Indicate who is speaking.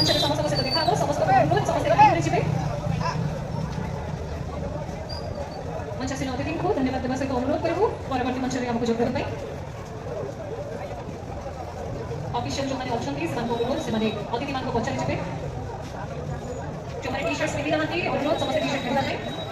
Speaker 1: मंच में समस्त सहित देखा समस्त अनुरोध समस्त लाइन जी मंचासीन अतिथि को धन्यवाद देवा सहित अनुरोध करूँ परवर्ती मंच में आमको जोड़ने ऑफिशियल जो माने ऑप्शन थी से अनुरोध से अतिथि मान को पचारि जो टी शर्ट पिंधि ना अनुरोध समस्त टी शर्ट पिंधा जाए।